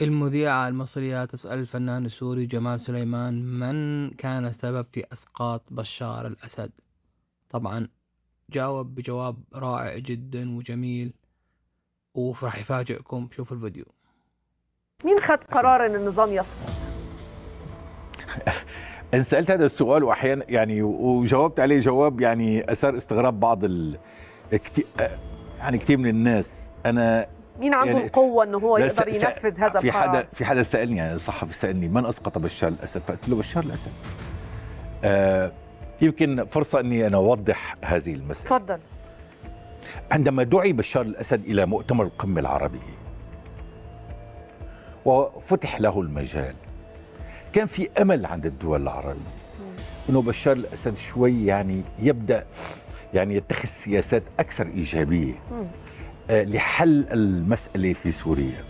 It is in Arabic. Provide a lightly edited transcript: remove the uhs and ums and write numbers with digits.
المذيعة المصرية تسأل الفنان السوري جمال سليمان من كان السبب في إسقاط بشار الأسد؟ طبعا جاوب بجواب رائع جدا وجميل وراح يفاجئكم. شوفوا الفيديو. مين خد قرار ان النظام يسقط؟ أنا سألت هذا السؤال وأحيانا يعني وجاوبت عليه جواب يعني أثار استغراب بعض كتير، يعني كثير من الناس. أنا مين عنده يعني القوة ان هو يقدر ينفذ هذا القرار؟ في حدا سألني، يعني صحفي سألني من أسقط بشار الأسد، فقلت له بشار الأسد. يمكن فرصة أني أنا أوضح هذه المسألة. تفضل. عندما دعي بشار الأسد إلى مؤتمر القمة العربي وفتح له المجال، كان في أمل عند الدول العربية أنه بشار الأسد شوي يعني يبدأ يعني يتخذ سياسات أكثر إيجابية لحل المسألة في سوريا.